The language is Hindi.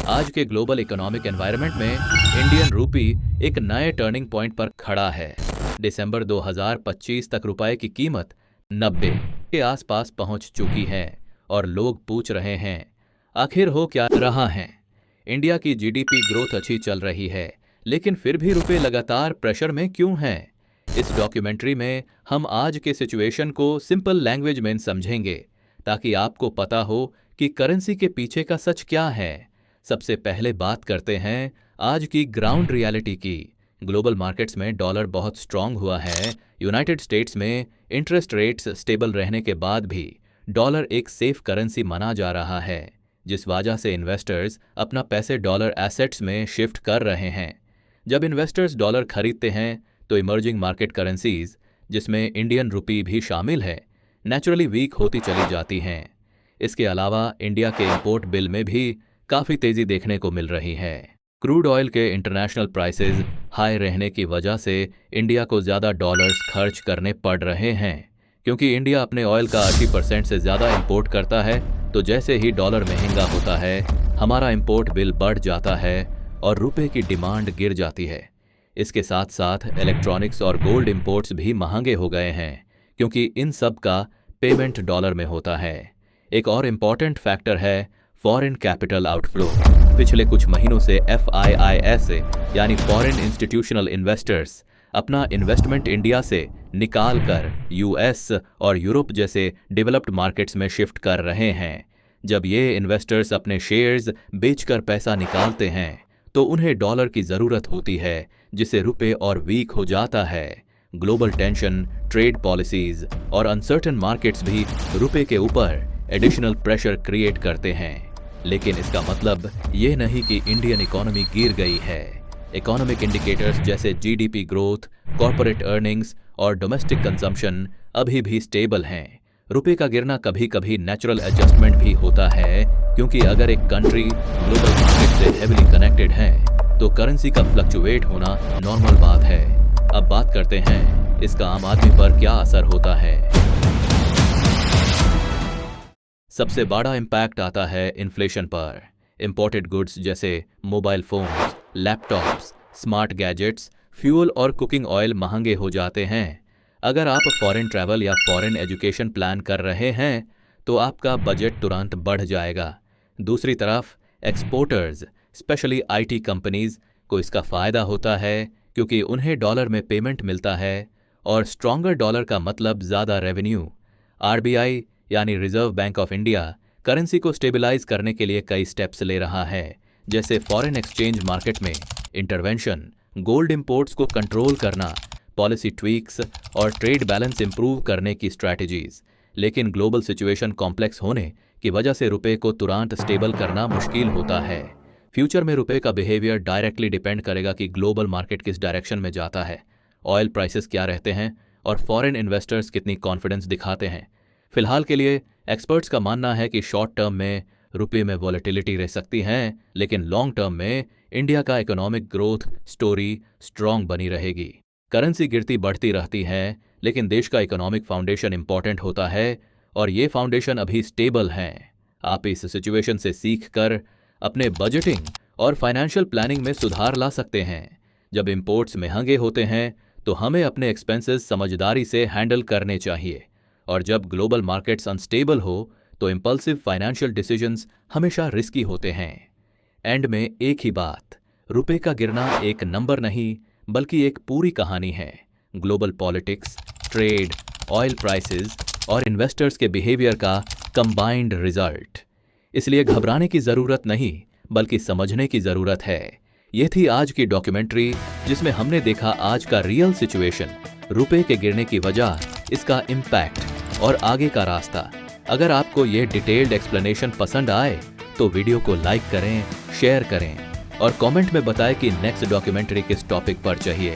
आज के ग्लोबल इकोनॉमिक एनवायरनमेंट में इंडियन रूपी एक नए टर्निंग पॉइंट पर खड़ा है। दिसंबर 2025 तक रुपए की कीमत 90 के आसपास पहुंच चुकी है और लोग पूछ रहे हैं आखिर हो क्या रहा है। इंडिया की जीडीपी ग्रोथ अच्छी चल रही है, लेकिन फिर भी रुपए लगातार प्रेशर में क्यों है। इस डॉक्यूमेंट्री में हम आज के सिचुएशन को सिंपल लैंग्वेज में समझेंगे ताकि आपको पता हो कि करेंसी के पीछे का सच क्या है। सबसे पहले बात करते हैं आज की ग्राउंड रियलिटी की। ग्लोबल मार्केट्स में डॉलर बहुत स्ट्रांग हुआ है। यूनाइटेड स्टेट्स में इंटरेस्ट रेट्स स्टेबल रहने के बाद भी डॉलर एक सेफ करेंसी माना जा रहा है, जिस वजह से इन्वेस्टर्स अपना पैसे डॉलर एसेट्स में शिफ्ट कर रहे हैं। जब इन्वेस्टर्स डॉलर खरीदते हैं तो इमर्जिंग मार्केट करेंसीज, जिसमें इंडियन रुपी भी शामिल है, नेचुरली वीक होती चली जाती हैं। इसके अलावा इंडिया के इंपोर्ट बिल में भी काफ़ी तेज़ी देखने को मिल रही है। क्रूड ऑयल के इंटरनेशनल प्राइसेस हाई रहने की वजह से इंडिया को ज़्यादा डॉलर्स खर्च करने पड़ रहे हैं। क्योंकि इंडिया अपने ऑयल का 80% से ज़्यादा इंपोर्ट करता है, तो जैसे ही डॉलर महंगा होता है हमारा इंपोर्ट बिल बढ़ जाता है और रुपए की डिमांड गिर जाती है। इसके साथ साथ इलेक्ट्रॉनिक्स और गोल्ड इंपोर्ट्स भी महंगे हो गए हैं, क्योंकि इन सब का पेमेंट डॉलर में होता है। एक और इम्पॉर्टेंट फैक्टर है फॉरेन कैपिटल आउटफ्लो। पिछले कुछ महीनों से FIIs यानी फॉरेन इंस्टीट्यूशनल इन्वेस्टर्स अपना इन्वेस्टमेंट इंडिया से निकाल कर US और यूरोप जैसे डेवलप्ड मार्केट्स में शिफ्ट कर रहे हैं। जब ये इन्वेस्टर्स अपने शेयर्स बेचकर पैसा निकालते हैं तो उन्हें डॉलर की ज़रूरत होती है, जिससे रुपए और वीक हो जाता है। ग्लोबल टेंशन, ट्रेड पॉलिसीज और अनसर्टन मार्केट्स भी रुपए के ऊपर एडिशनल प्रेशर क्रिएट करते हैं। लेकिन इसका मतलब ये नहीं कि इंडियन इकोनॉमी गिर गई है। इकोनॉमिक इंडिकेटर्स जैसे GDP ग्रोथ, कॉर्पोरेट अर्निंग्स और डोमेस्टिक कंजम्पशन अभी भी स्टेबल हैं। रुपए का गिरना कभी कभी नेचुरल एडजस्टमेंट भी होता है, क्योंकि अगर एक कंट्री ग्लोबल मार्केट से हेविली कनेक्टेड है तो करेंसी का फ्लक्चुएट होना नॉर्मल बात है। अब बात करते हैं इसका आम आदमी पर क्या असर होता है। सबसे बड़ा इम्पैक्ट आता है इन्फ्लेशन पर। इंपोर्टेड गुड्स जैसे mobile phones, laptops, smart gadgets, fuel और कुकिंग ऑयल महंगे हो जाते हैं। अगर आप फॉरेन ट्रैवल या फॉरेन एजुकेशन प्लान कर रहे हैं तो आपका बजट तुरंत बढ़ जाएगा। दूसरी तरफ एक्सपोर्टर्स, स्पेशली IT कंपनीज को इसका फ़ायदा होता है, क्योंकि उन्हें डॉलर में पेमेंट मिलता है और स्ट्रॉन्गर डॉलर का मतलब ज़्यादा रेवेन्यू। RBI यानी reserve bank of India currency को स्टेबलाइज करने के लिए कई स्टेप्स ले रहा है, जैसे फॉरेन एक्सचेंज मार्केट में इंटरवेंशन, गोल्ड इंपोर्ट्स को कंट्रोल करना, पॉलिसी ट्वीक्स और ट्रेड बैलेंस इंप्रूव करने की स्ट्रैटेजीज। लेकिन ग्लोबल सिचुएशन कॉम्प्लेक्स होने की वजह से रुपए को तुरंत स्टेबल करना मुश्किल होता है। फ्यूचर में रुपए का बिहेवियर डायरेक्टली डिपेंड करेगा कि ग्लोबल मार्केट किस डायरेक्शन में जाता है, ऑयल प्राइसेस क्या रहते हैं और फॉरेन इन्वेस्टर्स कितनी कॉन्फिडेंस दिखाते हैं। फिलहाल के लिए एक्सपर्ट्स का मानना है कि शॉर्ट टर्म में रुपये में वॉलेटिलिटी रह सकती है, लेकिन लॉन्ग टर्म में इंडिया का इकोनॉमिक ग्रोथ स्टोरी स्ट्रांग बनी रहेगी। करेंसी गिरती बढ़ती रहती है, लेकिन देश का इकोनॉमिक फाउंडेशन इंपॉर्टेंट होता है और ये फाउंडेशन अभी स्टेबल है। आप इस सिचुएशन से सीख कर अपने बजटिंग और फाइनेंशियल प्लानिंग में सुधार ला सकते हैं। जब इंपोर्ट्स महंगे होते हैं तो हमें अपने एक्सपेंसेस समझदारी से हैंडल करने चाहिए, और जब ग्लोबल मार्केट्स अनस्टेबल हो तो इंपल्सिव फाइनेंशियल डिसीजंस हमेशा रिस्की होते हैं। एंड में एक ही बात, रुपए का गिरना एक नंबर नहीं बल्कि एक पूरी कहानी है। Global politics, trade, oil prices और इन्वेस्टर्स के बिहेवियर का कंबाइंड रिजल्ट। इसलिए घबराने की ज़रूरत नहीं बल्कि समझने की ज़रूरत है। ये थी आज की डॉक्यूमेंट्री, जिसमें हमने देखा आज का रियल सिचुएशन, रुपए के गिरने की वजह, इसका इम्पैक्ट और आगे का रास्ता। अगर आपको यह डिटेल्ड एक्सप्लेनेशन पसंद आए तो वीडियो को लाइक करें, शेयर करें और कमेंट में बताएं कि नेक्स्ट डॉक्यूमेंट्री किस टॉपिक पर चाहिए।